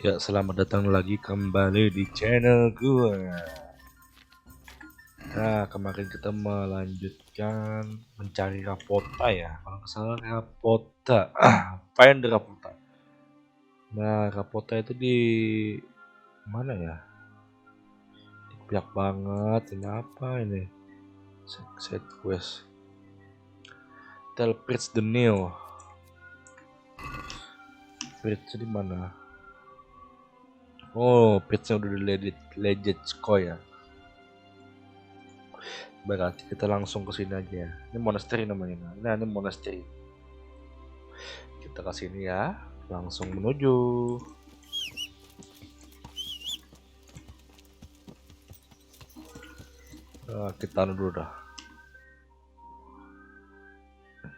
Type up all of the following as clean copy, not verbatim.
Ya, selamat datang lagi kembali di channel gue. Nah, kemarin kita melanjutkan mencari rapota ya. Kalau nggak salah rapota. Find the rapota. Nah, rapota itu di mana ya? Banyak banget. Ini apa ini? Set quest. Tell Prince the New. Prince di mana? Oh, Prince-nya udah di legend score ya. Berarti kita langsung ke sini aja. Ini monastery namanya. Nah, ini monastery. Kita ke sini ya. Langsung menuju. Nah, kita dulu dah.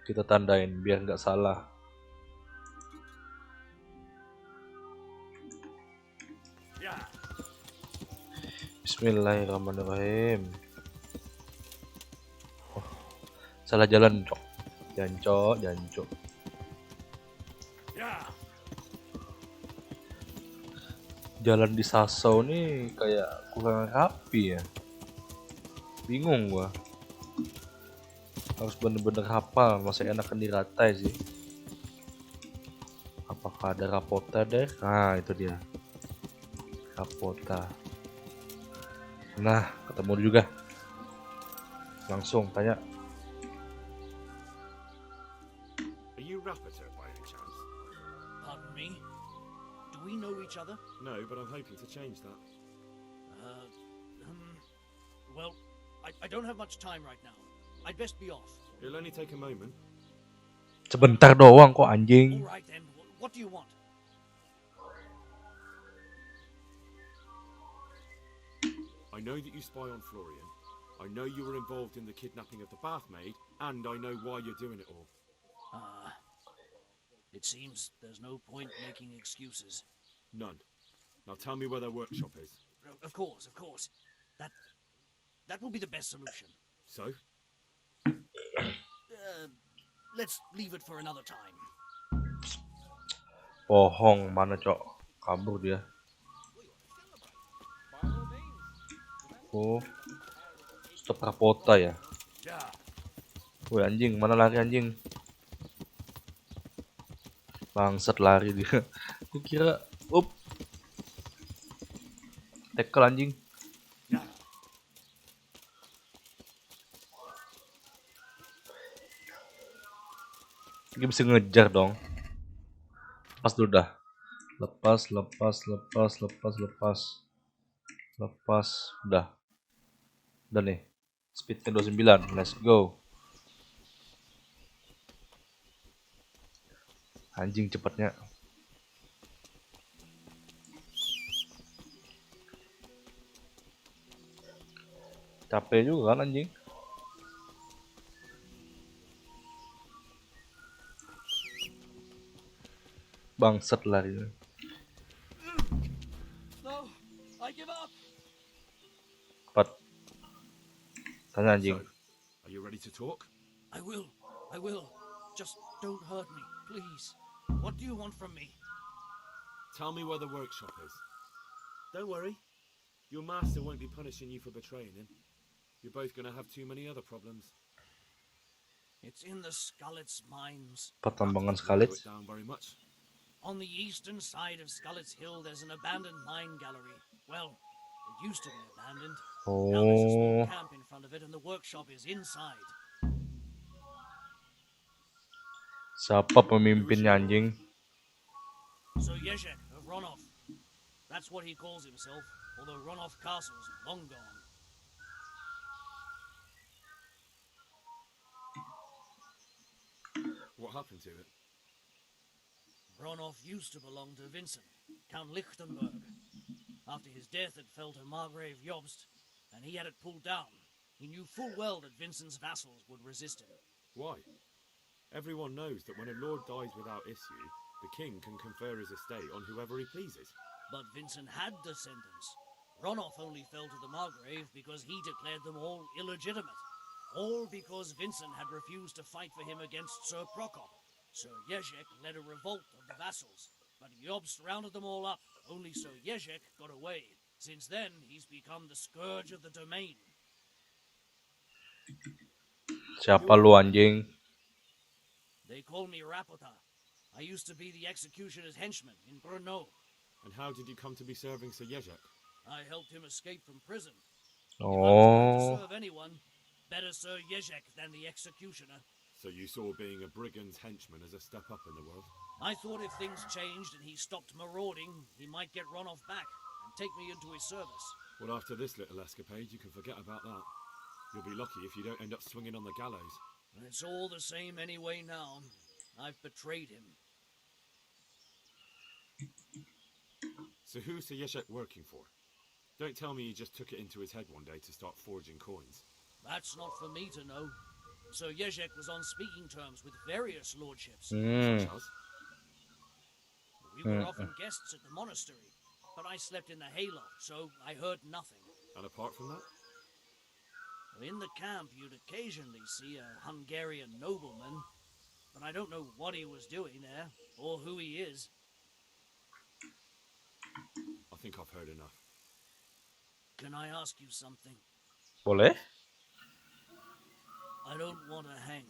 Kita tandain biar nggak salah. Bismillahirrahmanirrahim. Oh, salah jalan, cok. Jancok. Jalan di Sasau nih kayak kurang rapi ya. Bingung gua. Harus bener-bener hafal, masih enakan diratai sih. Apakah ada rapota deh? Nah, itu dia. Rapota. Nah, ketemu juga. Langsung tanya. Are you Rapper by any chance? Pardon me? Do we know each other? No, but I'm hoping to change that. Well, I don't have much time right now. I'd best be off. It'll only take a moment. Sebentar doang kok anjing. All right then. What do you want? I know that you spy on Florian. I know you were involved in the kidnapping of the bath maid, and I know why you're doing it all. It seems there's no point making excuses. None. Now tell me where their workshop is. Of course. That will be the best solution. So? Let's leave it for another time. Bohong, mana cok? Kabur dia. Oh, stop rapota ya. Woi anjing, mana lari anjing? Bangsat lari dia. Kira, tackle anjing. Dia bisa ngejar dong. Lepas dulu dah. Lepas. Udah. Udah nih. Speednya 29. Let's go. Anjing cepatnya. Capek juga kan anjing. Bangsat lari. No, I give up. Cepat. Tanya anjing. Are you ready to talk? I will. Just don't hurt me, please. What do you want from me? Tell me where the workshop is. Don't worry. Your master won't be punishing you for betraying him. You're both going to have too many other problems. It's in the Skullets mines. Pertambangan That doesn't Skullets. slow it down very much. On the eastern side of Skullets Hill, there's an abandoned mine gallery. Well, it used to be abandoned. Now there's a small camp in front of it, and the workshop is inside. Siapa pemimpinnya anjing? Sir Yezhek of Ronov. That's what he calls himself, although Ronov Castle's long gone. What happened to it? Ronov used to belong to Vincent, Count Lichtenberg. After his death, it fell to Margrave Jobst, and he had it pulled down. He knew full well that Vincent's vassals would resist him. Why? Everyone knows that when a lord dies without issue, the king can confer his estate on whoever he pleases. But Vincent had descendants. Ronov only fell to the Margrave because he declared them all illegitimate. All because Vincent had refused to fight for him against Sir Prokop. Sir Yezhek led a revolt of the vassals. but Jobst rounded them all up, only so Jezek got away. Since then, he's become the scourge of the domain. Siapa lu anjing? They call me Rapota. I used to be the executioner's henchman in Brno. And how did you come to be serving Sir Jezek? I helped him escape from prison. If I was going to Oh, serve anyone, better Sir Jezek than the executioner. So you saw being a brigand's henchman as a step up in the world? I thought if things changed and he stopped marauding, he might get Ronov back and take me into his service. Well, after this little escapade, you can forget about that. You'll be lucky if you don't end up swinging on the gallows. It's all the same anyway now. I've betrayed him. So who's Sir Jezek working for? Don't tell me he just took it into his head one day to start forging coins. That's not for me to know. Sir Jezek was on speaking terms with various lordships. Such as? We were often guests at the monastery, but I slept in the hayloft, so I heard nothing. And apart from that? In the camp, you'd occasionally see a Hungarian nobleman, but I don't know what he was doing there, or who he is. I think I've heard enough. Can I ask you something? boleh? I don't want to hang.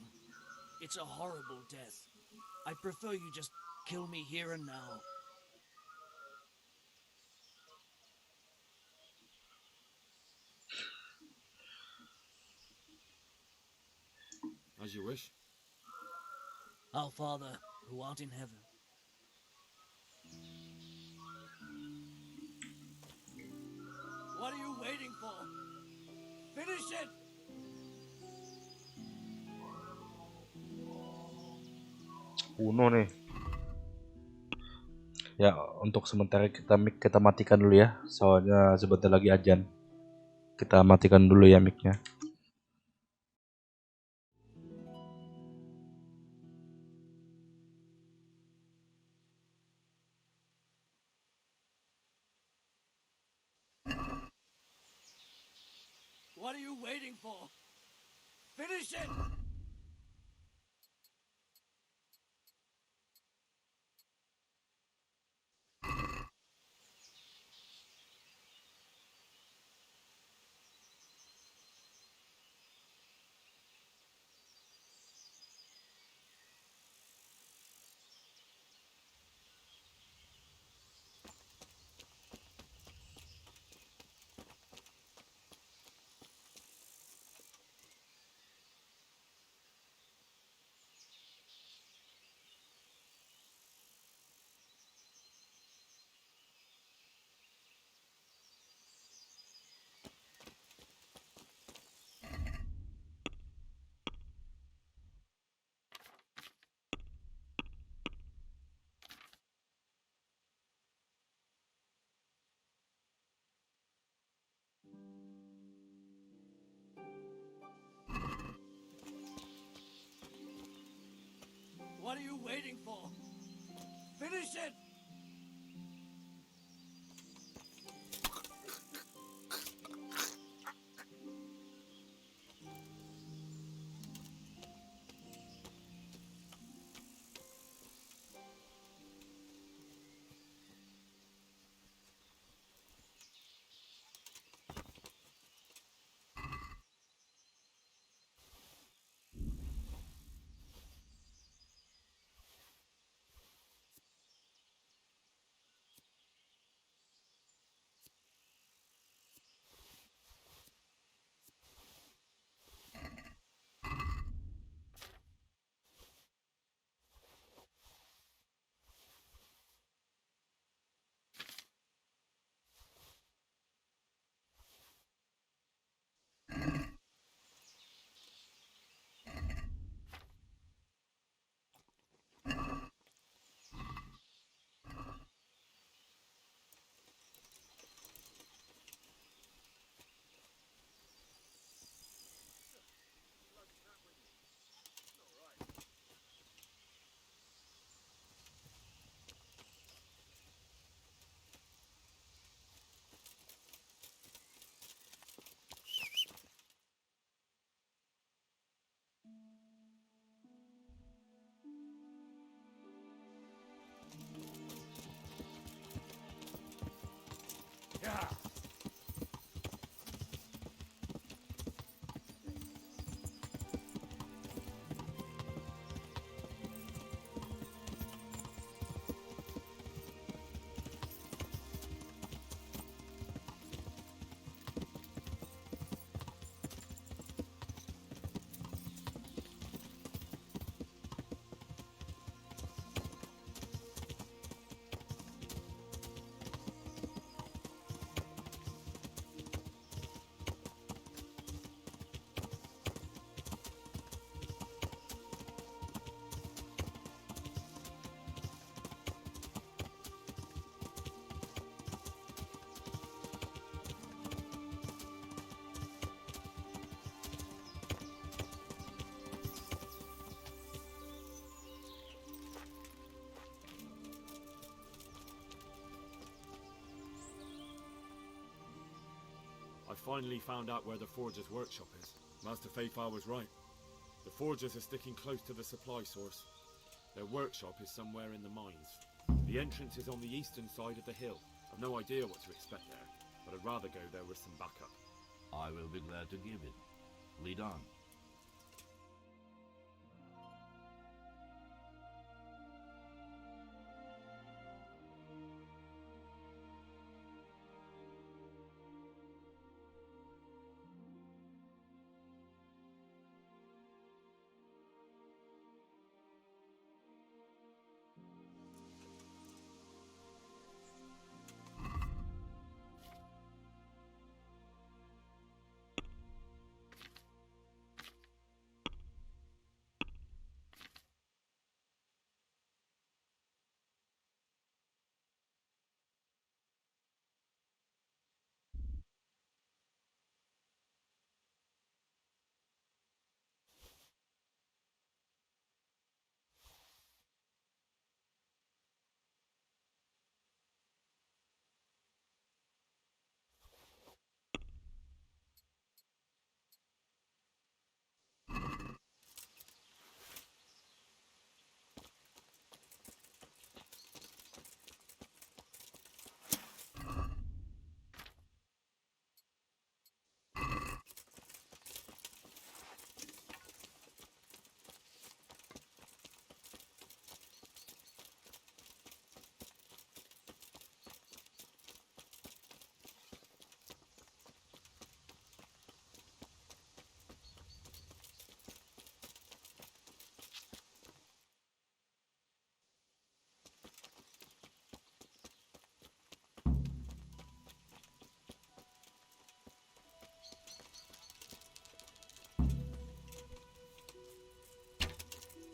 It's a horrible death. I prefer you just kill me here and now. As you wish. Our Father, who art in heaven. What are you waiting for? Finish it! Kuno nih. Ya, untuk sementara kita matikan dulu ya, soalnya sebentar lagi azan. Kita matikan dulu ya mic-nya. What are you waiting for? Finish it! What are you waiting for? Finish it! finally found out where the Forger's workshop is. Master Faithfar was right. The Forgers are sticking close to the supply source. Their workshop is somewhere in the mines. The entrance is on the eastern side of the hill. I've no idea what to expect there, but I'd rather go there with some backup. I will be glad to give it. Lead on.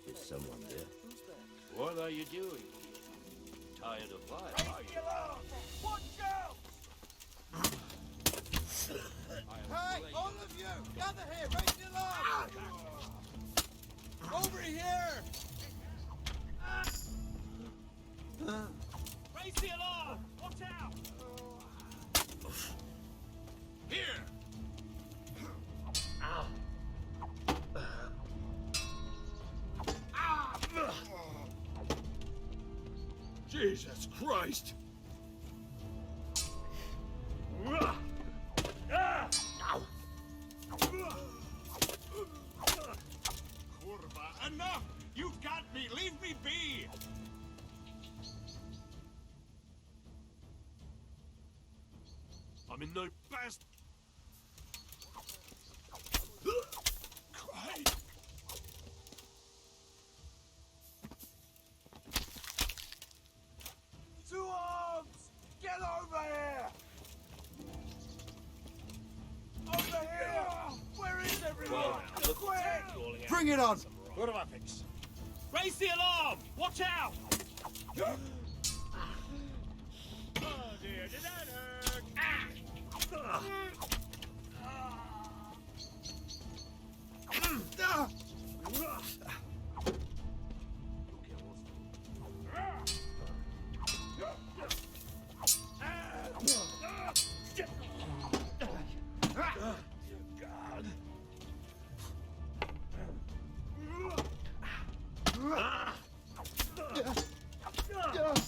Is someone there? What are you doing? Tired of life, are you? Hey, all of you, gather here, raise the alarm! Over here! Raise the alarm! Watch out! Here! Jesus Christ! Kurva, enough! You've got me! Leave me be! I'm in no best. Christ! Two arms! Get over here! Over here! Where is everyone? Quick! Bring it on! What do I fix? Raise the alarm! Watch out! Oh dear, did that hurt? God!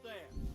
there.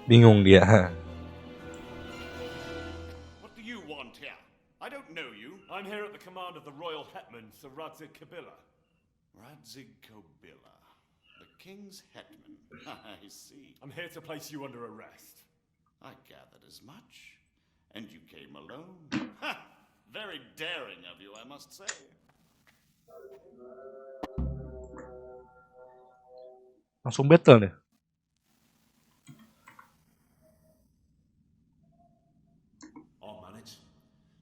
Bingung dia. What do you want here? I don't know you. I'm here at the command of the royal hetman, Sir Radzik Kabila. Radzik Kobila, the king's hetman. I see. I'm here to place you under arrest. I gathered as much. And you came alone. Ha! Very daring of you, I must say. Langsung battle nih. I'll manage.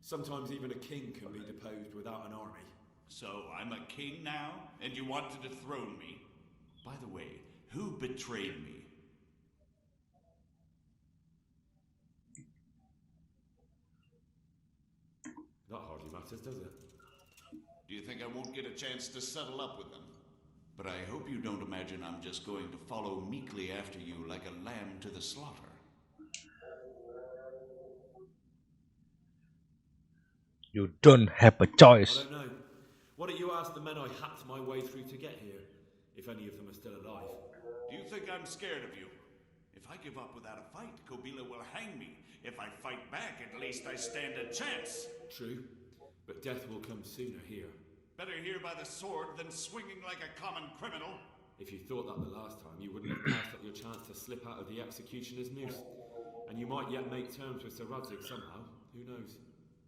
Sometimes even a king can be deposed without an army. So I'm a king now, and you want to dethrone me? By the way, who betrayed me? That hardly matters, does it? Do you think I won't get a chance to settle up with them? But I hope you don't imagine I'm just going to follow meekly after you like a lamb to the slaughter. You don't have a I choice. don't know. Why don't you ask the men I hacked my way through to get here, if any of them are still alive? Do you think I'm scared of you? If I give up without a fight, Kobila will hang me. If I fight back, at least I stand a chance. True, but death will come sooner here. Better here by the sword than swinging like a common criminal. If you thought that the last time, you wouldn't have passed up your chance to slip out of the executioner's noose. And you might yet make terms with Sir Radzik somehow. Who knows?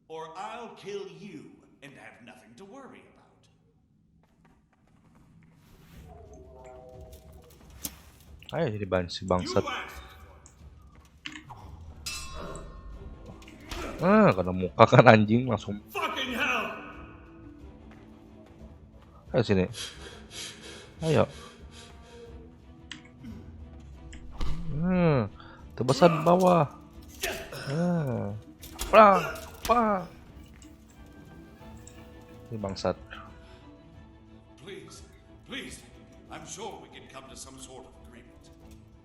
Or I'll kill you and have nothing to worry about. Ayo jadi si bangsat. Kena muka kan anjing langsung. Fucking hell! Ayo sini. Ayo. Tebasan bawah. Pang. Ini bangsat. Please, I'm sure we can come to some sort of agreement.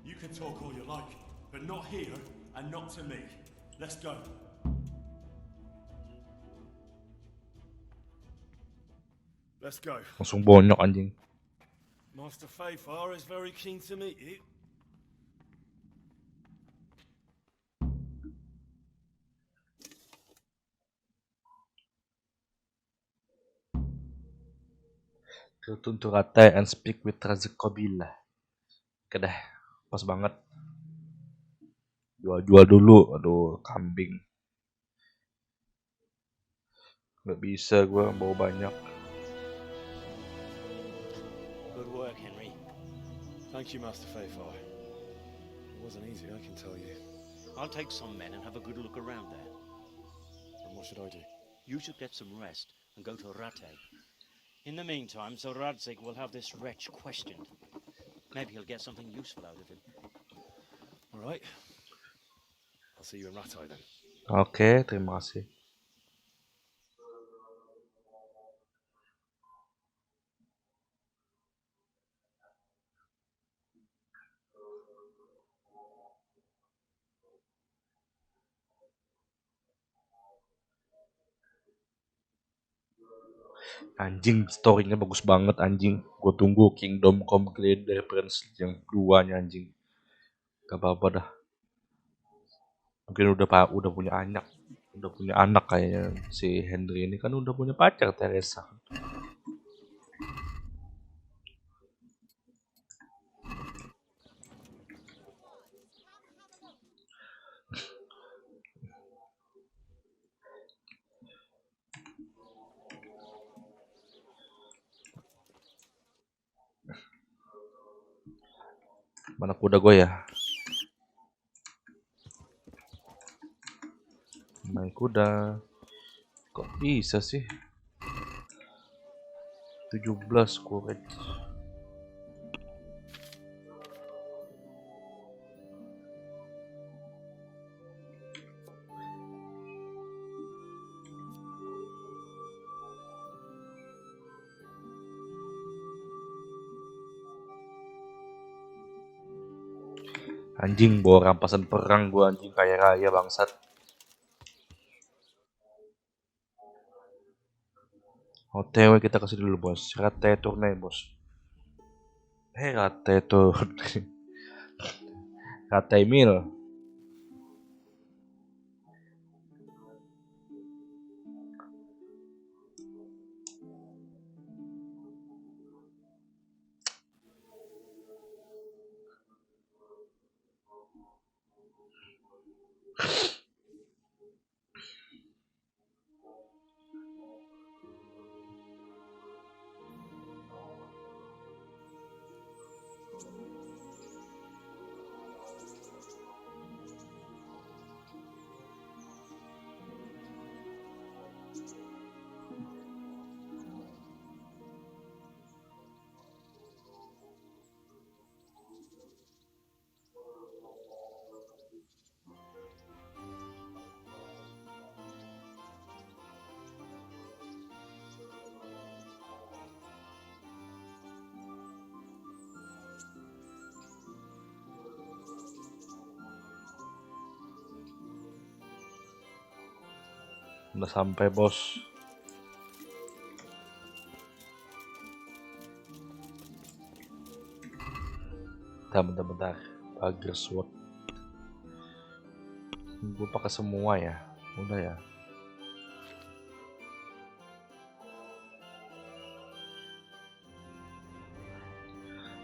You can talk all you like, but not here and not to me. Let's go. Let's go. Langsung bonyok anjing. Master Fayfar is very keen to meet you. Return to Rattay and speak with Radzik Kobila. Oke deh, pas banget. Jual dulu, aduh kambing. Gak bisa gue bawa banyak. Good work, Henry. Thank you, Master Fayfar. It wasn't easy, I can tell you. I'll take some men and have a good look around there. And what should I do? You should get some rest and go to Rattay. In the meantime, Sir Radzik will have this wretch questioned. Maybe he'll get something useful out of him. All right. I'll see you in Rattay then. Oke, terima kasih. Anjing, storynya bagus banget anjing. Gue tunggu Kingdom Come Deliverance yang keduanya anjing. Gak apa-apa dah. Mungkin udah punya anak kayaknya si Henry ini kan udah punya pacar Teresa. Mana kuda gue ya? Naik kuda. Kok bisa sih? 17 courage. Anjing, bawa rampasan perang gua anjing kaya raya bangsat. OTW kita kasih dulu bos. Rattay Tournai bos. Rattay Tournai. Rattay Mil. Udah sampai, bos. Bentar. Agar sword. Gue pakai semua ya. Udah ya.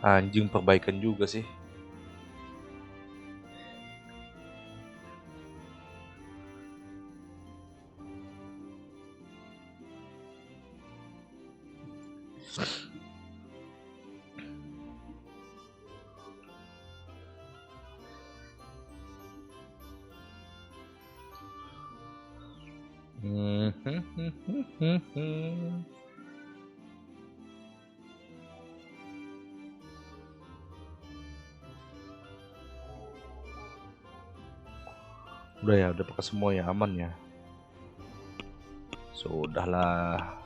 Anjing, perbaikan juga sih. Udah ya, udah pakai semua ya, aman ya. Sudahlah.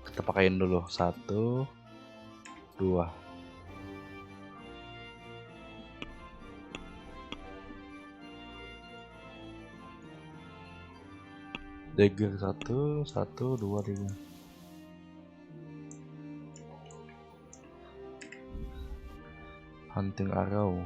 Kita pakein dulu 1, 2. Dagger 1, 2, 3. Hunting arrow.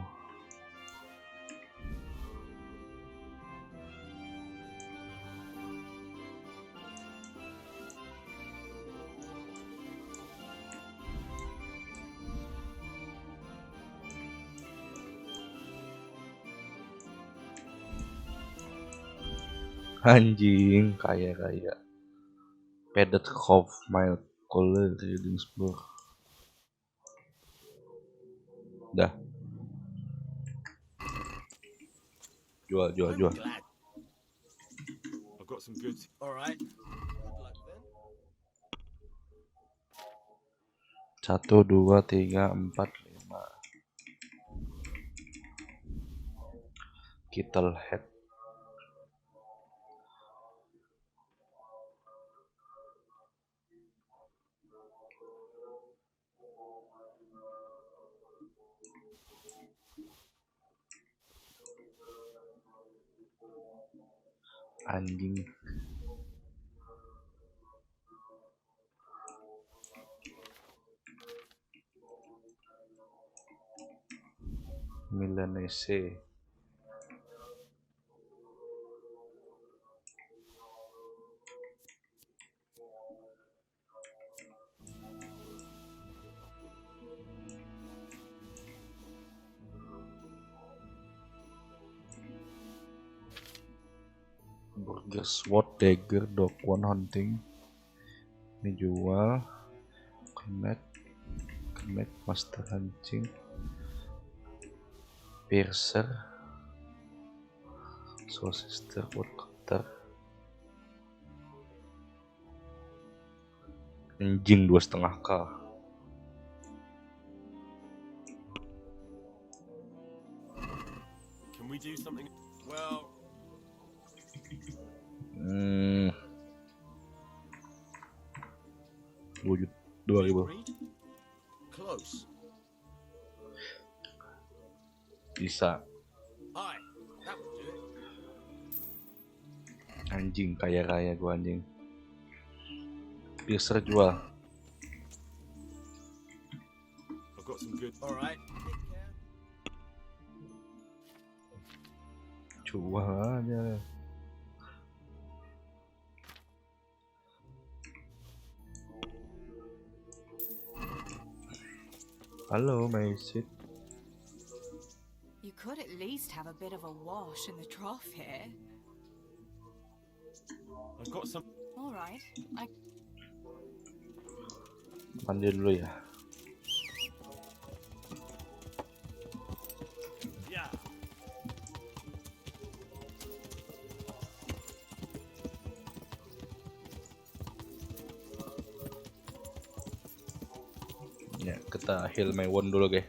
Anjing, kaya. Padded Cove, Mile Color, Reading Spur. Dah. Jual. I've got some goods. All right. Good luck then. 1, 2, 3, 4, 5. Kittle head. Anjing. Milanese. Burger Sword, Dagger, Dog One Hunting. Ini jual. Kemet, Master Hunting, Piercer, Soul Sister, Woodcutter. Anjing 2,5K. Can we do something? Well, 2.000. Close. Bisa. Aye, that would do it. Anjing, kaya gua anjing. Piercer jual. I've got some goods. All right. Jual aja. Halo, Maisit. You could at least have a bit of a wash in the trough here. I've got some. All right. Mandi dulu ya. Yeah. Kita heal Mewon dulu guys.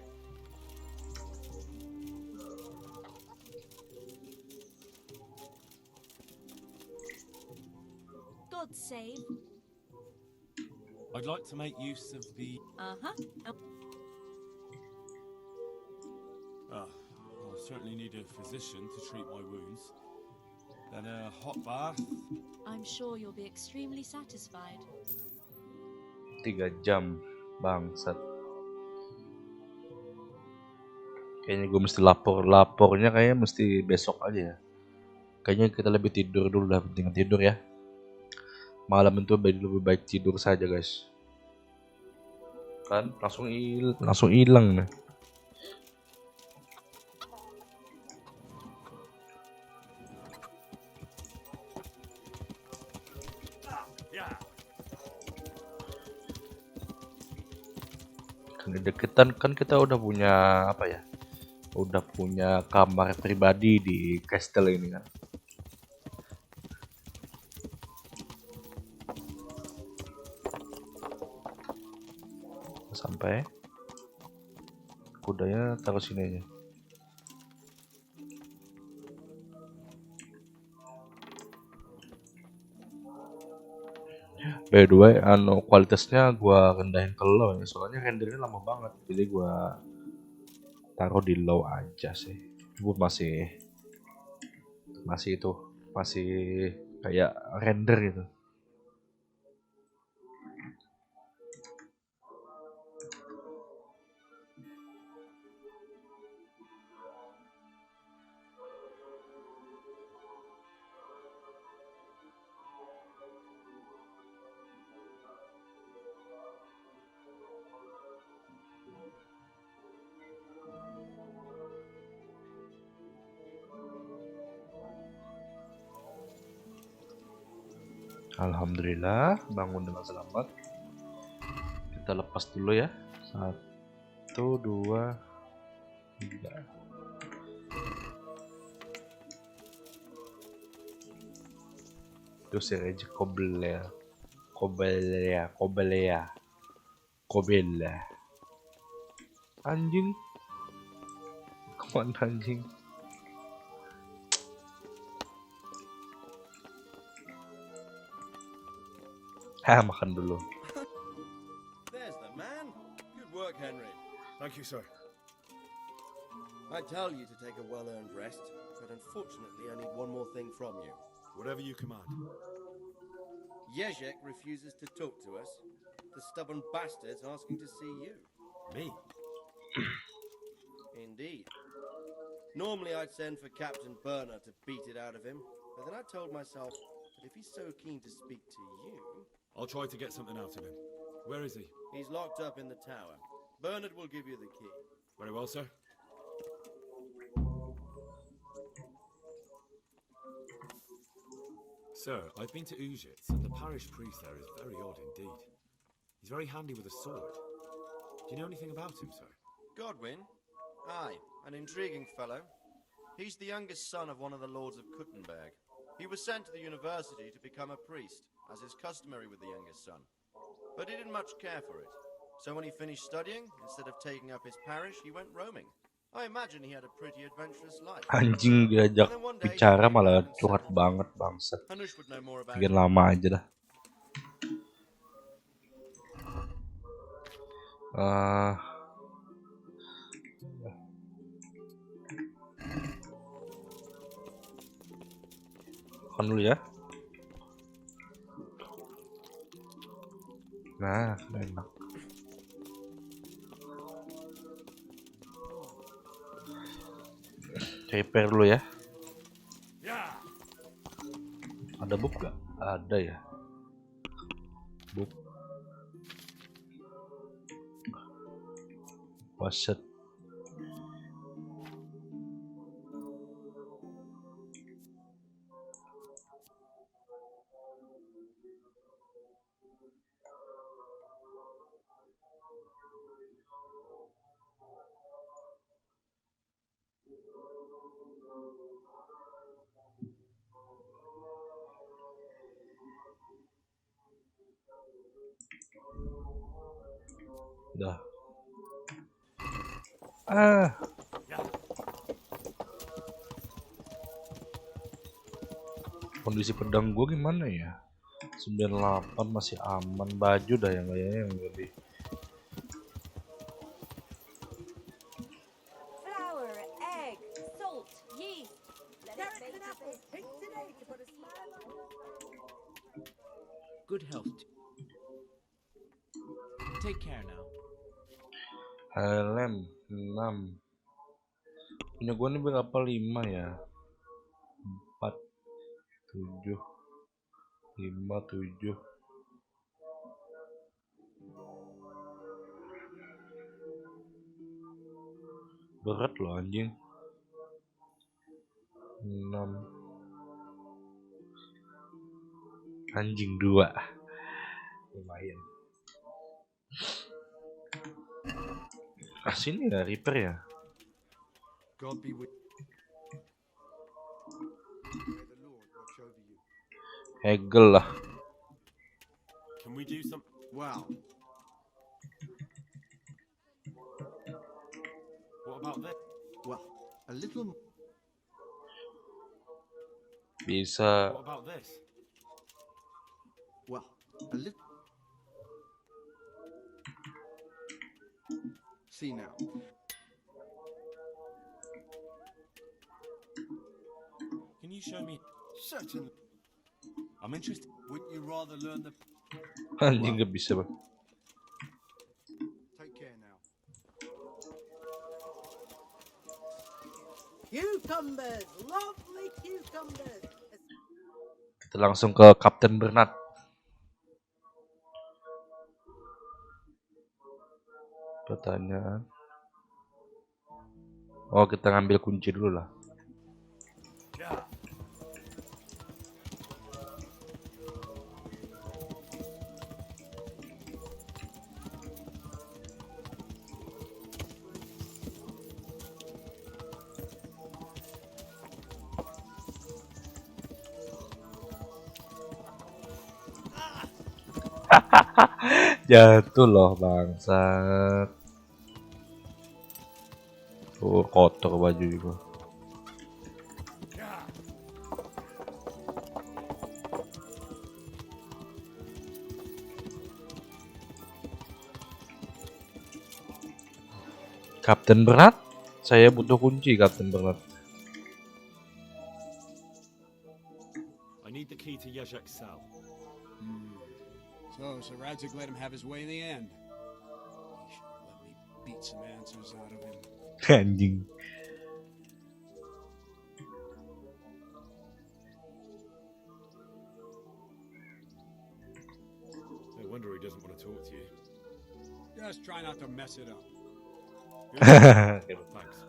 God save. I'd like to make use of the... I'll certainly need a physician to treat my wounds. Then a hot bath. I'm sure you'll be extremely satisfied. 3 jam bangsat. Kayaknya gue mesti lapornya kayaknya mesti besok aja ya. Kayaknya kita lebih tidur dulu dah, penting tidur ya. Malam itu lebih baik tidur saja guys. Kan langsung hilang nih. Deketan kan kita udah punya apa ya? Udah punya kamar pribadi di castle ini kan. Sampai kudanya taruh sini aja. By the way, kualitasnya gua rendahin ke low ya, soalnya rendernya lama banget. Jadi gua taruh di low aja sih. Gua masih kayak render gitu. Alhamdulillah bangun dengan selamat. Kita lepas dulu ya. 1, 2, 3. Itu si Reji Kobel. Anjing. Kemana anjing? Makan dulu. There's the man. Good work, Henry. Thank you, sir. I tell you to take a well-earned rest, but unfortunately I need one more thing from you. Whatever you command. Jezek refuses to talk to us. The stubborn bastard's asking to see you. Me? Indeed. Normally I'd send for Captain Burner to beat it out of him, but then I told myself that if he's so keen to speak to you... I'll try to get something out of him. Where is he? He's locked up in the tower. Bernard will give you the key. Very well, sir. Sir, I've been to Ujits, and the parish priest there is very odd indeed. He's very handy with a sword. Do you know anything about him, sir? Godwin? Aye, an intriguing fellow. He's the youngest son of one of the lords of Kuttenberg. He was sent to the university to become a priest, as is customary with the youngest son. But he didn't much care for it. So when he finished studying, instead of taking up his parish, he went roaming. I imagine he had a pretty adventurous life. Anjing diajak bicara malah curhat banget bangsat. Hanush would know more about Bikin it. lama aja dah. Makan dulu ya. Nah, enak. Repair dulu ya. Ada book gak? Ada ya. Book. Waset. Udah. Ah, kondisi pedang gue gimana ya? 98 masih aman. Baju dah yang kayaknya yang lebih. Flour, egg, salt, yeast. Let it bake to bake. Pink today to put a smile on your Good health. Take care now. Helm 6. Punya gue nih berapa? 5 ya? 4 7 5 7. Berat loh anjing. 6 anjing 2. Lumayan. Sini ya Reaper ya. God be with May the Lord watch over you. Hegel lah. Can we do some? Wow. What about this? Well, a little Bisa. What about this? well, a little See now. Can you show me? Certainly. I'm interested. Wouldn't you rather learn the Anjing gak bisa bang. Take care now. cucumbers, lovely cucumbers. Kita langsung ke Kapten Bernard. Pertanyaan. Oh, kita ngambil kunci dulu lah. Jatuh loh bangsat. Tuh kotor baju juga. Kapten Bernard, saya butuh kunci Kapten Bernard. I need the key to Yezhek's cell. So Sir Radzig let him have his way in the end. He should let me beat some answers out of him. Anjing. No wonder he doesn't want to talk to you. Just try not to mess it up. Thanks.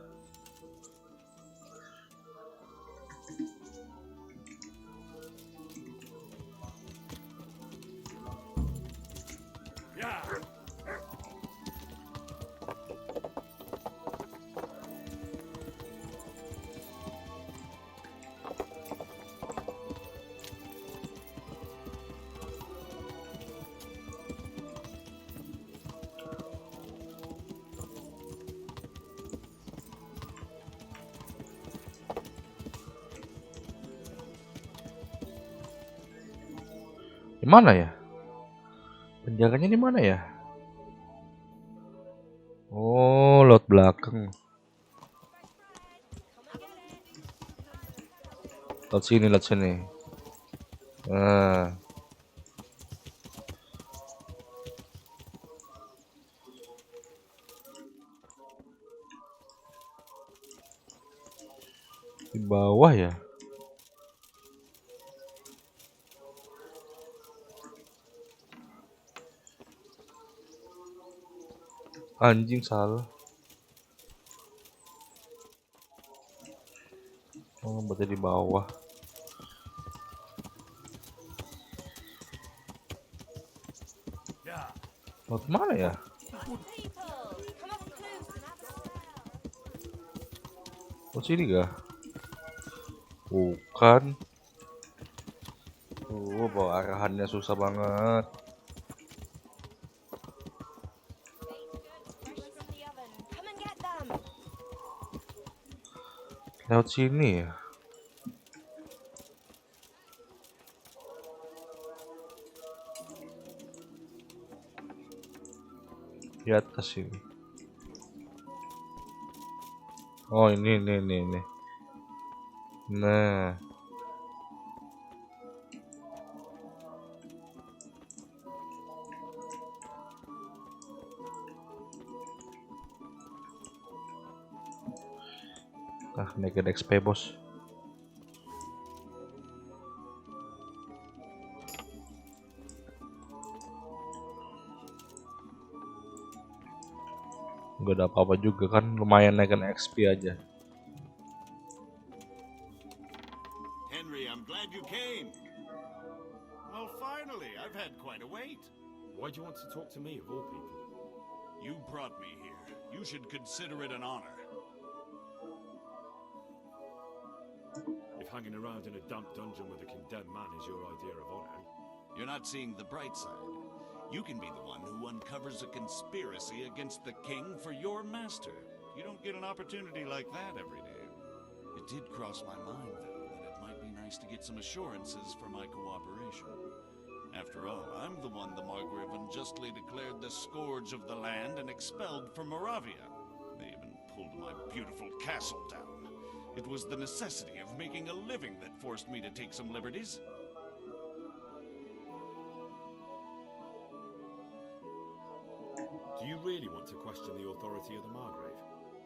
Di mana ya? Penjaganya di mana ya? Oh, lot belakang. Lot sini, lot sini. Nah. Di bawah ya? Anjing salah. Oh, berarti di bawah. Mau kemana ya? Oh, sini kah? Bukan. Bawa arahannya susah banget. Lewat sini ya. Di atas ini. Oh ini. Nah, naikin XP bos. Gak ada apa-apa juga kan, lumayan naikin XP aja. Henry, I'm glad you came. Well, finally, I've had quite a wait. Why do you want to talk to me, of all people? You brought me here. You should consider it an honor. If hanging around in a damp dungeon with a condemned man is your idea of honor, You're not seeing the bright side. You can be the one who uncovers a conspiracy against the king for your master. You don't get an opportunity like that every day. It did cross my mind, though, that it might be nice to get some assurances for my cooperation. After all, I'm the one the Margrave unjustly declared the scourge of the land and expelled from Moravia. They even pulled my beautiful castle down. It was the necessity of making a living that forced me to take some liberties. do you really want to question the authority of the Margrave?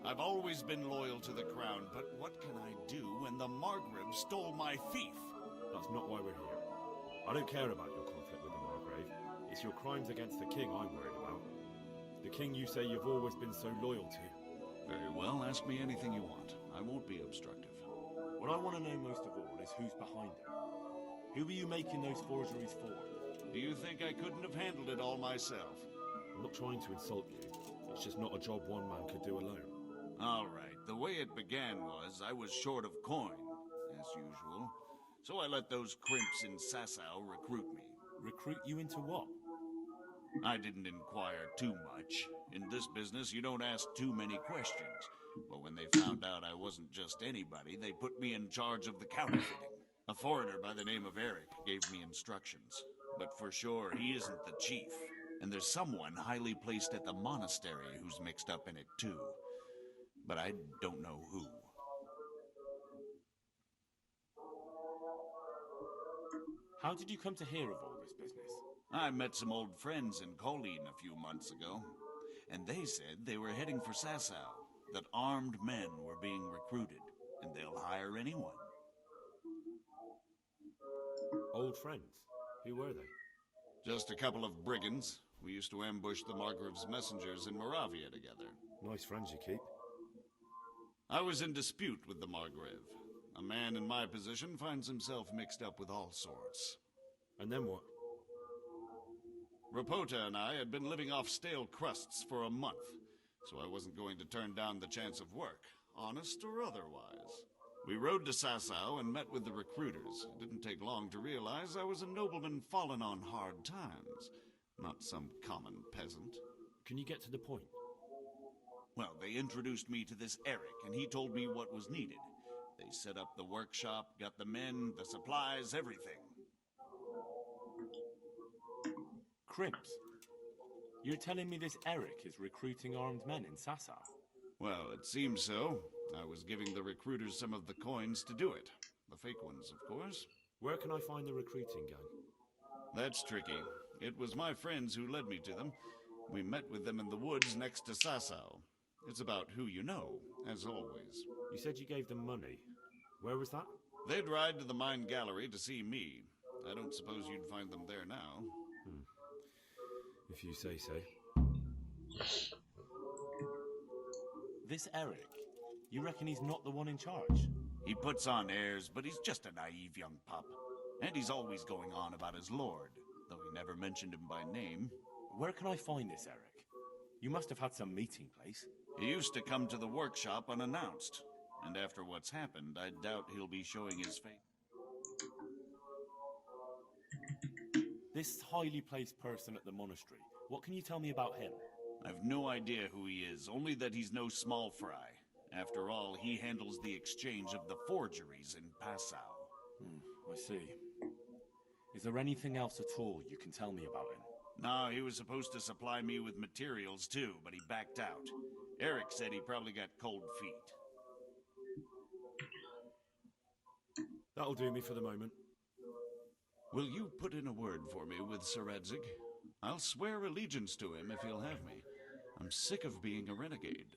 I've always been loyal to the crown, but what can I do when the Margrave stole my fief? That's not why we're here. I don't care about your conflict with the Margrave. It's your crimes against the king I'm worried about. The king you say you've always been so loyal to. Very well, ask me anything you want. I won't be obstructive. What I want to know most of all is who's behind it. Who are you making those forgeries for? Do you think I couldn't have handled it all myself? I'm not trying to insult you. It's just not a job one man could do alone. All right, the way it began was I was short of coin, as usual. So I let those crimps in Sasau recruit me. Recruit you into what? I didn't inquire too much. In this business, you don't ask too many questions. But when they found out I wasn't just anybody, they put me in charge of the counterfeiting. A foreigner by the name of Eric gave me instructions. But for sure, he isn't the chief. And there's someone highly placed at the monastery who's mixed up in it too. But I don't know who. How did you come to hear of all this business? I met some old friends in Colleen a few months ago, and they said they were heading for Sasau, that armed men were being recruited, and they'll hire anyone. Old friends? Who were they? Just a couple of brigands. We used to ambush the Margrave's messengers in Moravia together. Nice friends you keep. I was in dispute with the Margrave. A man in my position finds himself mixed up with all sorts. And then what? Rapota and I had been living off stale crusts for a month, so I wasn't going to turn down the chance of work, honest or otherwise. We rode to Sasau and met with the recruiters. It didn't take long to realize I was a nobleman fallen on hard times, not some common peasant. Can you get to the point? Well, they introduced me to this Eric, and he told me what was needed. They set up the workshop, got the men, the supplies, everything. Crimps, you're telling me this Eric is recruiting armed men in Sasau? Well, it seems so. I was giving the recruiters some of the coins to do it. The fake ones, of course. Where can I find the recruiting gang? That's tricky. It was my friends who led me to them. We met with them in the woods next to Sasau. It's about who you know, as always. You said you gave them money. Where was that? They'd ride to the mine gallery to see me. I don't suppose you'd find them there now. If you say so. This Eric, you reckon he's not the one in charge? He puts on airs, but he's just a naive young pup. And he's always going on about his lord, though he never mentioned him by name. Where can I find this Eric? You must have had some meeting place. He used to come to the workshop unannounced. And after what's happened, I doubt he'll be showing his face. This highly placed person at the monastery, what can you tell me about him? I've no idea who he is, only that he's no small fry. After all, he handles the exchange of the forgeries in Passau. I see. Is there anything else at all you can tell me about him? No, he was supposed to supply me with materials too, but he backed out. Eric said he probably got cold feet. That'll do me for the moment. Will you put in a word for me with Sir Edzig? I'll swear allegiance to him if he'll have me. I'm sick of being a renegade.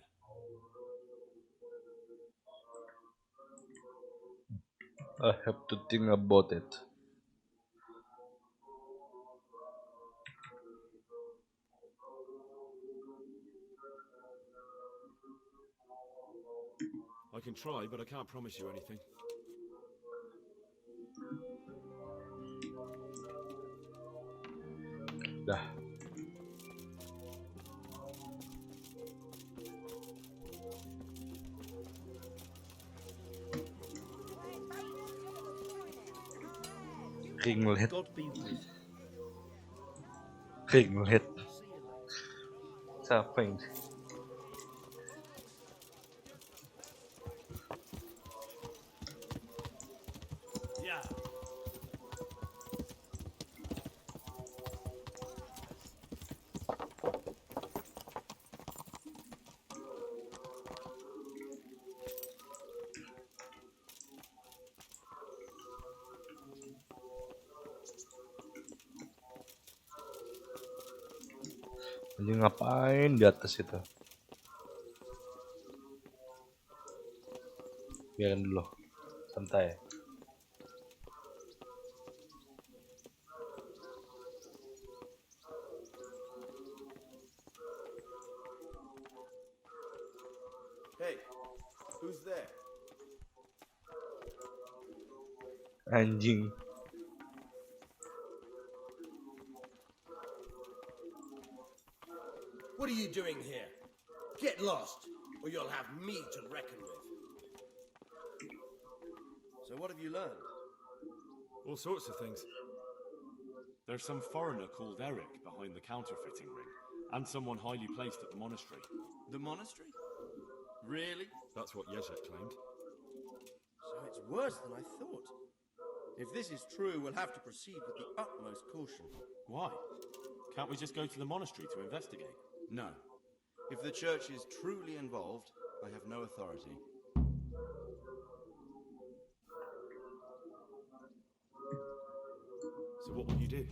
I have to think about it. I can try, but I can't promise you anything. Dah. Ringlet. Ringlet. Siapa ini? Yeah. Anjing ngapain di atas itu? Biarin dulu, santai. Hey, who's there? Anjing. What are you doing here? Get lost, or you'll have me to reckon with. So what have you learned? All sorts of things. There's some foreigner called Eric behind the counterfeiting ring, and someone highly placed at the monastery. The monastery? Really? That's what Yezhek claimed. So it's worse than I thought. If this is true, we'll have to proceed with the utmost caution. Why? Can't we just go to the monastery to investigate? No. If the church is truly involved, I have no authority. So what will you do?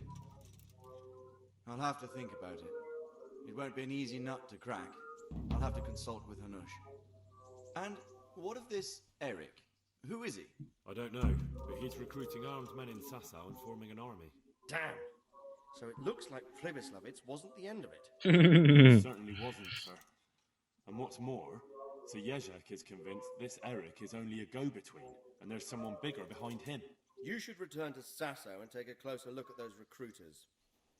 I'll have to think about it. It won't be an easy nut to crack. I'll have to consult with Hanush. And what of this Eric? Who is he? I don't know, but he's recruiting armed men in Sasau and forming an army. Damn. So it looks like Plibislavitz wasn't the end of it. It certainly wasn't, sir. And what's more, Sir Yezhek is convinced this Eric is only a go-between, and there's someone bigger behind him. You should return to Sasau and take a closer look at those recruiters.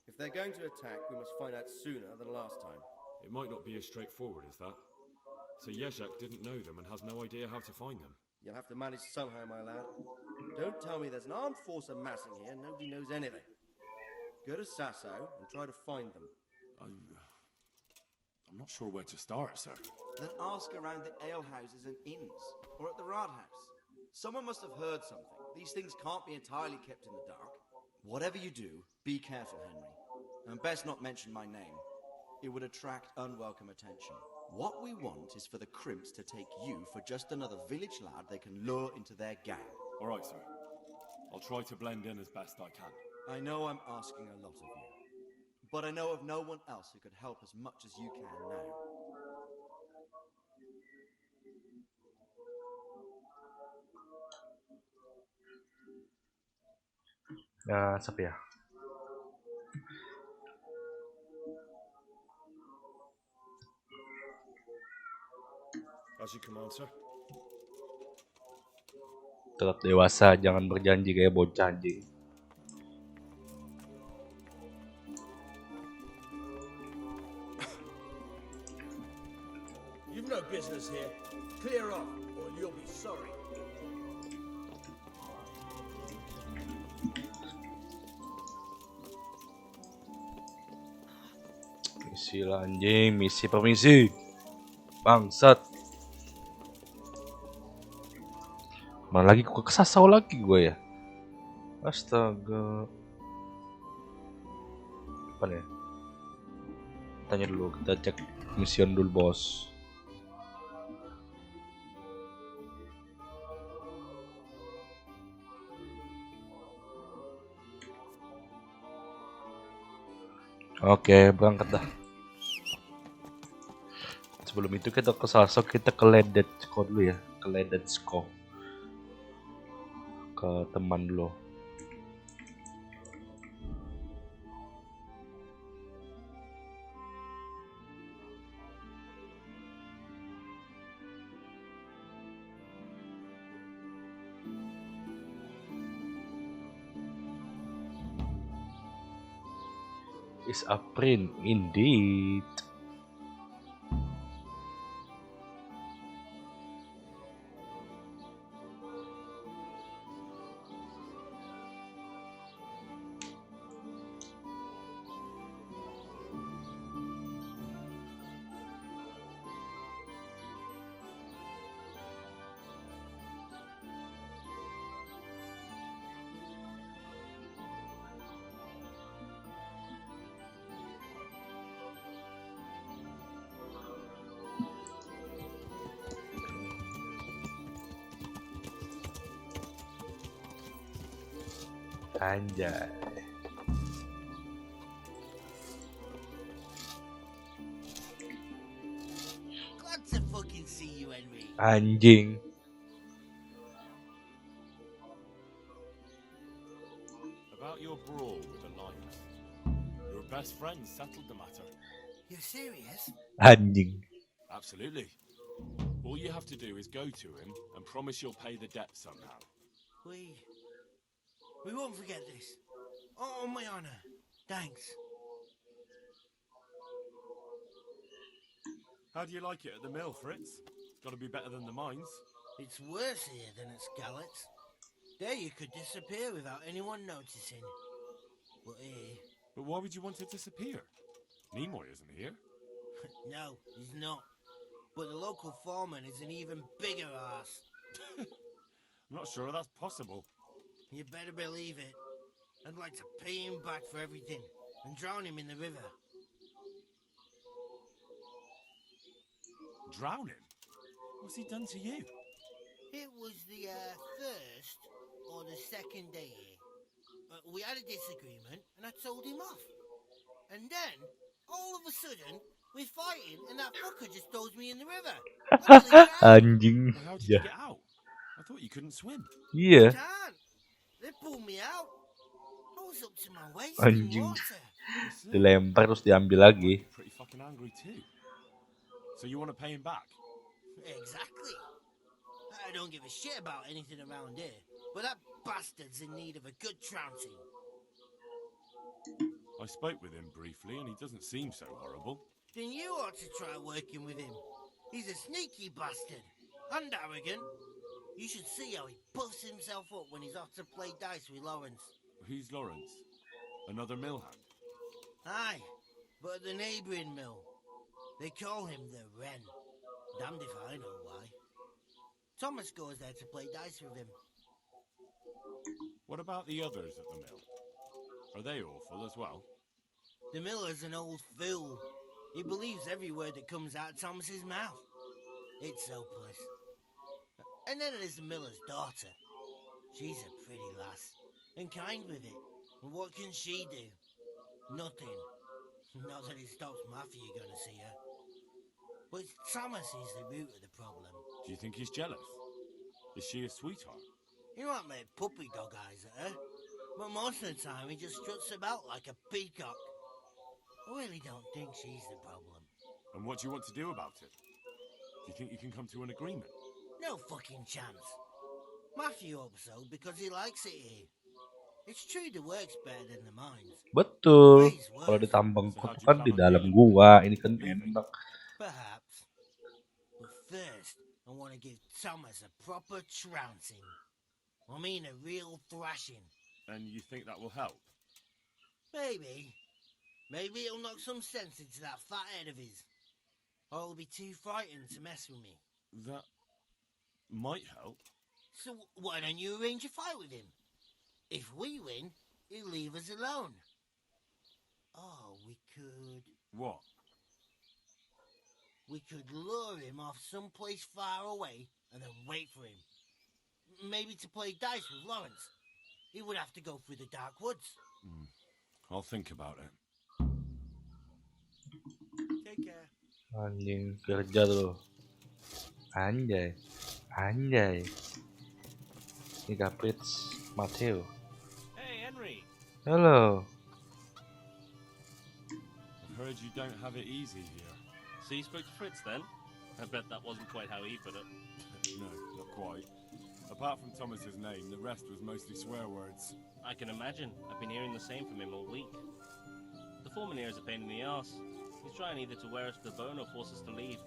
If they're going to attack, we must find out sooner than last time. It might not be as straightforward as that. So Yezhek didn't know them and has no idea how to find them. You'll have to manage somehow, my lad. Don't tell me there's an armed force amassing here and nobody knows anything. Go to Sasau and try to find them. I'm not sure where to start, sir. Then ask around the alehouses and inns, or at the Rathaus. Someone must have heard something. These things can't be entirely kept in the dark. Whatever you do, be careful, Henry. And best not mention my name. It would attract unwelcome attention. What we want is for the Crimps to take you for just another village lad they can lure into their gang. All right, sir. I'll try to blend in as best I can. I know I'm asking a lot of you, but I know of no one else who could help as much as you can now. Sepi ya. As you command, sir. Tetap dewasa, jangan berjanji kayak bocah anjing. You've no business here. Clear off, or you'll be sorry. Misi lah anjing, misi permisi. Bangsat. Mana lagi kok kesasau lagi gue ya. Astaga. Apa nih? Tanya dulu, kita cek mission dulu bos. Oke, berangkat dah. Sebelum itu kita ke Salso, kita ke Ledetsko dulu ya, ke Ledetsko. Ke teman dulu. Is a print indeed. Anjay. Glad to fucking see you, Henry. Anjing. About your brawl with the lions. Your best friend settled the matter. You're serious? Anjing. Absolutely. All you have to do is go to him and promise you'll pay the debt somehow. We won't forget this. Oh, on my honor. Thanks. How do you like it at the mill, Fritz? Gotta be better than the mines. It's worse here than at Skalitz. There you could disappear without anyone noticing. But here... But why would you want to disappear? Nimoy isn't here. No, he's not. But the local foreman is an even bigger ass. I'm not sure that's possible. You better believe it. I'd like to pay him back for everything and drown him in the river. Drown him? What's he done to you? It was the first or the second day here. We had a disagreement and I told him off. And then, all of a sudden, we're fighting and that fucker just throws me in the river. Anjing. Well, how did you get out? I thought you couldn't swim. Iya. Can't. They pulled me out. I was up to my waist in Anjing. water. Dilempar terus diambil lagi. Pretty fucking angry too. So you want to pay him back? Exactly. I don't give a shit about anything around here, but that bastard's in need of a good trouncing. I spoke with him briefly and he doesn't seem so horrible. Then you ought to try working with him. He's a sneaky bastard and arrogant. You should see how he puffs himself up when he's off to play dice with Lawrence. Who's Lawrence? Another mill hand? Aye, but at the neighbouring mill. They call him the Wren. Damned if I know why. Thomas goes there to play dice with him. What about the others at the mill? Are they awful as well? The miller's an old fool. He believes every word that comes out of Thomas's mouth. It's hopeless. And then there's the miller's daughter. She's a pretty lass, and kind with it. And what can she do? Nothing. Not that it stops Matthew going to see her. But Thomas is the root of the problem. Do you think he's jealous? Is she a sweetheart? He might make puppy dog eyes at her, but most of the time he just struts about like a peacock. I really don't think she's the problem. And what do you want to do about it? Do you think you can come to an agreement? No fucking chance. Matthew hopes so because he likes it here. It's true the work's better than the mines. Betul. Kalau ditambang kota kan di dalam gua, ini kan enak. Perhaps. But first, I want to give Thomas a proper trouncing. I mean a real thrashing. And you think that will help? Maybe. Maybe it'll knock some sense into that fat head of his. Or he'll be too frightened to mess with me. That might help. So why don't you arrange a fight with him? If we win, he'll leave us alone. Oh, we could... What? We could lure him off someplace far away and then wait for him. Maybe to play dice with Lawrence. He would have to go through the dark woods. I'll think about it. Take care. Anjing kerja tuh. Anjay. Anjay. Ini Kaprit Mateo. Hey, Henry. Hello. I've heard you don't have it easy here. So you spoke to Fritz then? I bet that wasn't quite how he put it. No, not quite. Apart from Thomas's name, the rest was mostly swear words. I can imagine. I've been hearing the same from him all week. The foreman here is a pain in the arse. He's trying either to wear us to the bone or force us to leave.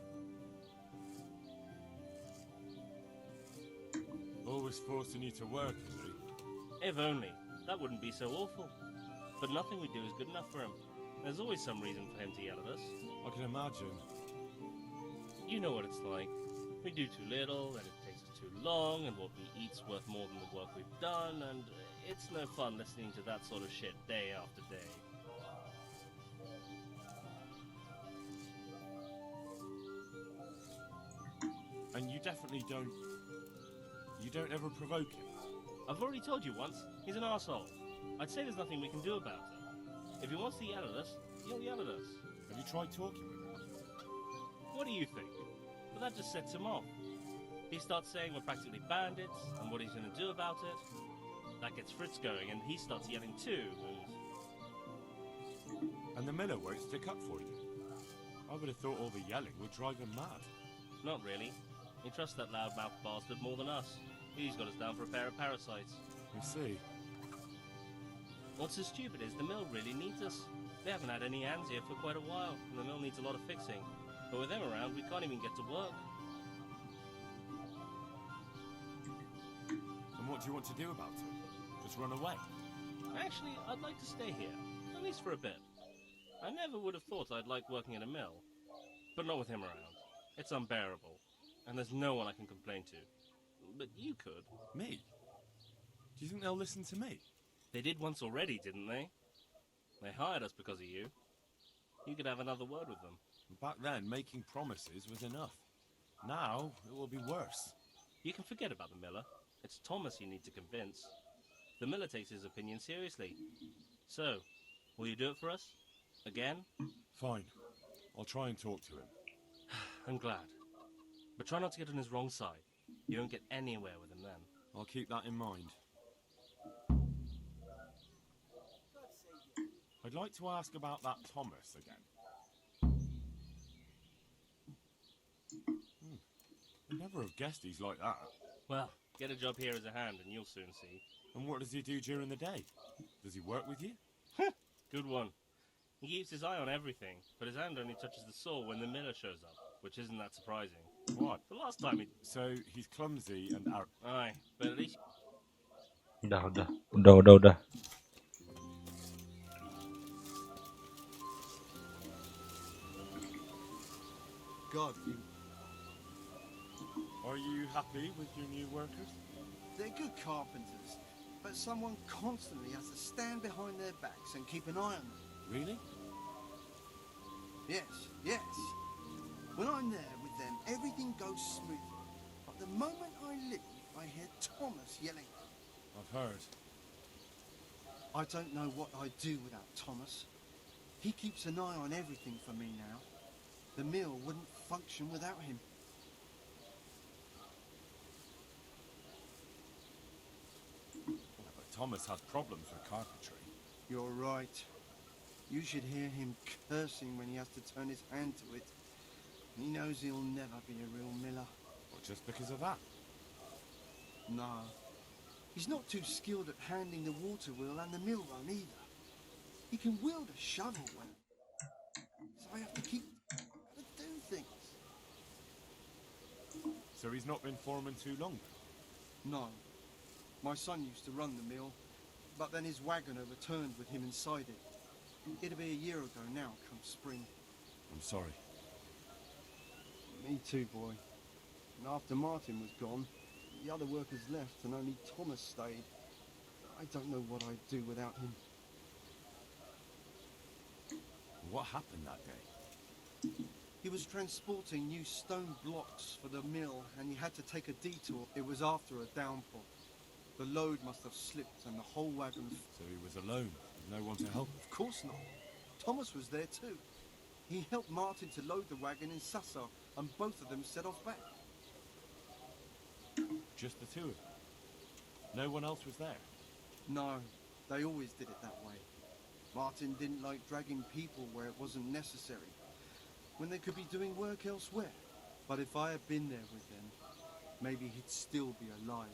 Always forcing you to work, is he? If only. That wouldn't be so awful. But nothing we do is good enough for him. There's always some reason for him to yell at us. I can imagine. You know what it's like. We do too little, and it takes us too long, and what we eat's worth more than the work we've done, and it's no fun listening to that sort of shit day after day. And you definitely don't... You don't ever provoke him? I've already told you once, he's an arsehole. I'd say there's nothing we can do about it. If he wants to yell at us, he'll yell at us. Have you tried talking with him? What do you think? But that just sets him off. He starts saying we're practically bandits, and what he's going to do about it. That gets Fritz going, and he starts yelling too, And the miller won't stick up for you? I would have thought all the yelling would drive him mad. Not really. He trusts that loudmouth bastard more than us. He's got us down for a pair of parasites. You see? What's so stupid is the mill really needs us. They haven't had any hands here for quite a while, and the mill needs a lot of fixing. But with them around, we can't even get to work. And what do you want to do about it? Just run away? Actually, I'd like to stay here, at least for a bit. I never would have thought I'd like working in a mill, but not with him around. It's unbearable, and there's no one I can complain to. But you could. Me? Do you think they'll listen to me? They did once already, didn't they? They hired us because of you. You could have another word with them. Back then, making promises was enough. Now, it will be worse. You can forget about the miller. It's Thomas you need to convince. The miller takes his opinion seriously. So, will you do it for us? Again? Fine. I'll try and talk to him. I'm glad. But try not to get on his wrong side. You won't get anywhere with him then. I'll keep that in mind. I'd like to ask about that Thomas again. I'd never have guessed he's like that. Well, get a job here as a hand and you'll soon see. And what does he do during the day? Does he work with you? Good one. He keeps his eye on everything, but his hand only touches the saw when the miller shows up, which isn't that surprising. What? The last time he... So, he's clumsy and arrogant. Aye, but at least... Udah. God, you... Are you happy with your new workers? They're good carpenters, but someone constantly has to stand behind their backs and keep an eye on them. Really? Yes. When I'm there with them, everything goes smoothly. But the moment I leave, I hear Thomas yelling. I've heard. I don't know what I'd do without Thomas. He keeps an eye on everything for me now. The mill wouldn't function without him. But Thomas has problems with carpentry. You're right. You should hear him cursing when he has to turn his hand to it. He knows he'll never be a real miller. Or just because of that? No. He's not too skilled at handling the water wheel and the mill run either. He can wield a shovel when... So I have to keep... to do things. So he's not been foreman too long then? No. My son used to run the mill, but then his wagon overturned with him inside it. It'll be a year ago now, come spring. I'm sorry. Me too, boy. And after Martin was gone, The other workers left and only Thomas stayed. I don't know what I'd do without him. What happened that day? He was transporting new stone blocks for the mill and he had to take a detour. It was after a downpour. The load must have slipped and the whole wagon... So he was alone, with no one to help? Of course not. Thomas was there too. He helped Martin to load the wagon in Sassar and both of them set off back. Just the two of them? No one else was there? No, they always did it that way. Martin didn't like dragging people where it wasn't necessary, when they could be doing work elsewhere. But if I had been there with them, maybe he'd still be alive.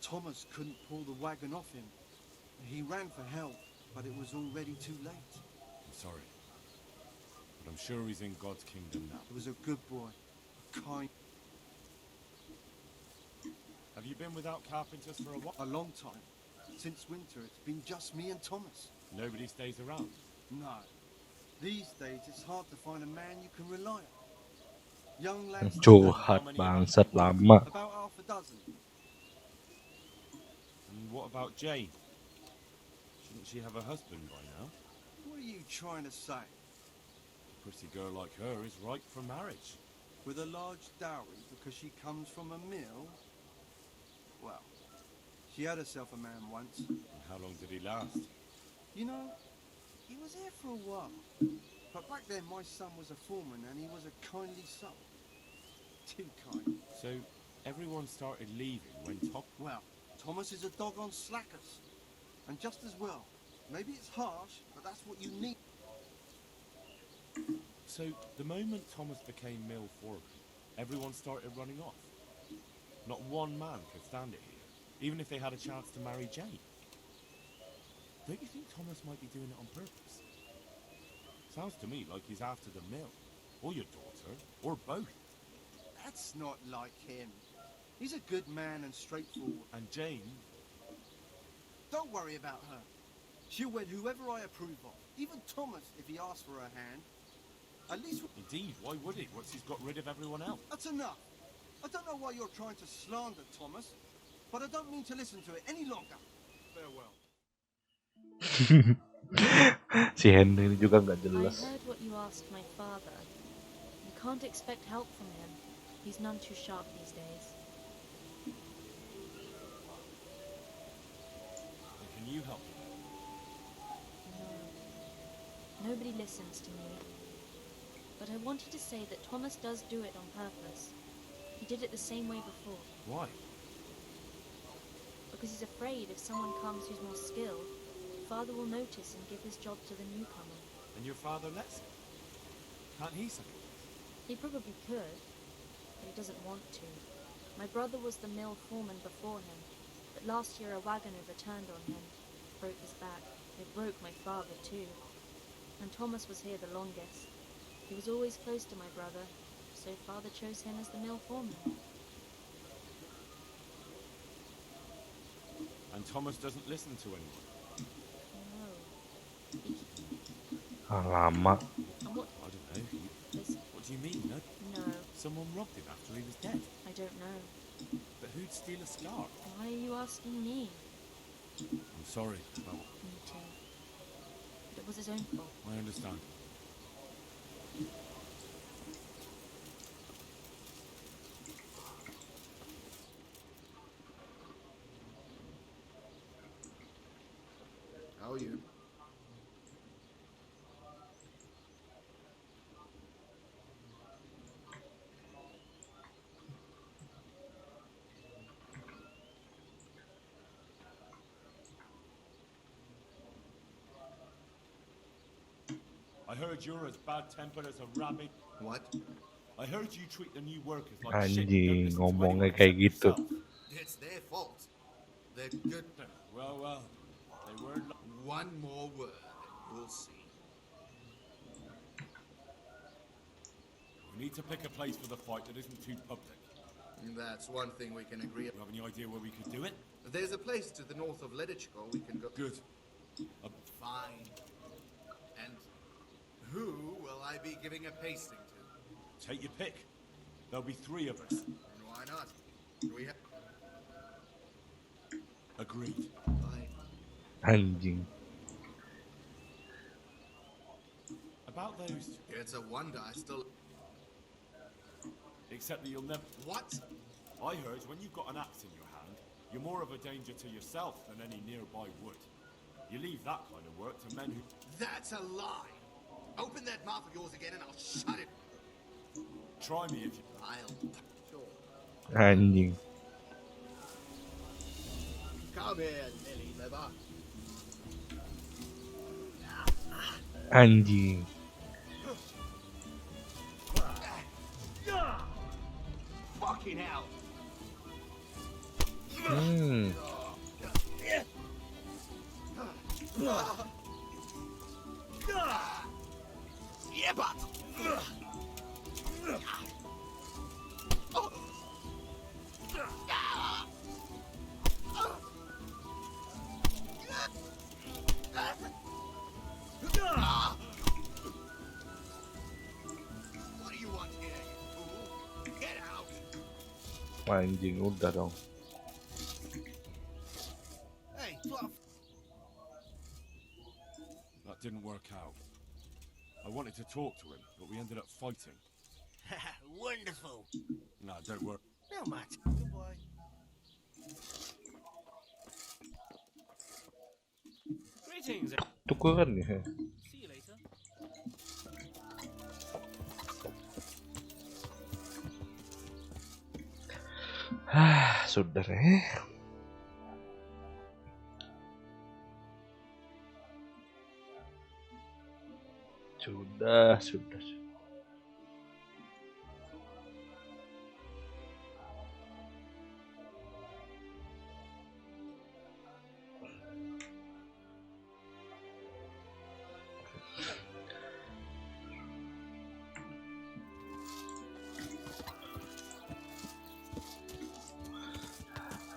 Thomas couldn't pull the wagon off him. He ran for help, but it was already too late. I'm sorry. But I'm sure he's in God's kingdom now. He was a good boy, kind. Have you been without carpenters for a while? A long time. Since winter, it's been just me and Thomas. Nobody stays around? No. These days, it's hard to find a man you can rely on. Young lads... Curhat bangsat lama. About half a dozen. And what about Jane? Shouldn't she have a husband by now? What are you trying to say? A pretty girl like her is ripe for marriage. With a large dowry because she comes from a mill? Well, she had herself a man once. And how long did he last? You know, he was here for a while. But back then my son was a foreman and he was a kindly soul. Too kind. So everyone started leaving when Well, Thomas is a dog on slackers. And just as well. Maybe it's harsh, but that's what you need. So the moment Thomas became mill foreman, everyone started running off. Not one man could stand it here, even if they had a chance to marry Jane. Don't you think Thomas might be doing it on purpose? Sounds to me like he's after the mill, or your daughter, or both. That's not like him. He's a good man and straightforward. And Jane? Don't worry about her. She'll wed whoever I approve of. Even Thomas, if he asks for her hand. At least... Indeed, why would he, once he's got rid of everyone else? That's enough. I don't know why you're trying to slander Thomas, but I don't mean to listen to it any longer. Farewell. Si Henry ini juga nggak I jelas. heard what you asked my father. You can't expect help from him. He's none too sharp these days. Can you help him? No. Nobody listens to me. But I wanted to say that Thomas does do it on purpose. He did it the same way before. Why? Because he's afraid if someone comes who's more skilled, Father will notice and give his job to the newcomer. And your father lets him? Can't he second? He probably could, but he doesn't want to. My brother was the mill foreman before him, but last year a wagon overturned on him, broke his back. It broke my father too. And Thomas was here the longest. He was always close to my brother, so Father chose him as the mill foreman. And Thomas doesn't listen to anyone? Ah, lama. I don't know. What do you mean? No. Someone robbed him after he was dead? I don't know. But who'd steal a scarf? Why are you asking me? I'm sorry. Well, Me too. But it was his own fault. I understand. How are you? I heard you're as bad-tempered as a rabbit. What? I heard you treat the new workers like shit. Anjing, ngomongnya kayak gitu. It's their fault. They're good. Well, they were... One more word, and you'll see. We need to pick a place for the fight that isn't too public. That's one thing we can agree on. Do you have any idea where we could do it? There's a place to the north of Ledichko we can go. Good. Fine. And who will I be giving a pasting to? Take your pick. There'll be 3 of us. And why not? Do we have... Agreed. Anjing. About those... It's a wonder I still... Except that you'll never... What? I heard when you've got an axe in your hand, you're more of a danger to yourself than any nearby would. You leave that kind of work to men who... That's a lie! Open that mouth of yours again and I'll shut it! Try me if you... I'll... Sure. Anjing. Come here, Lily Liver. Anjing. Fucking hell! Yeah, but... What do you want here, you fool? Get out! Anjing, udah dong. Hey, Fluff! That didn't work out. I wanted to talk to him, but we ended up fighting. Wonderful. Nah, don't worry. No matter. Goodbye. Greetings. Tukuran ya. See you later. Sudah Sudah.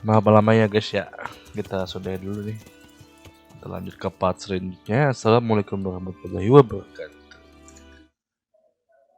Maaf lama ya guys ya. Kita sudahi dulu nih. Kita lanjut ke part selanjutnya. Assalamualaikum warahmatullahi wabarakatuh.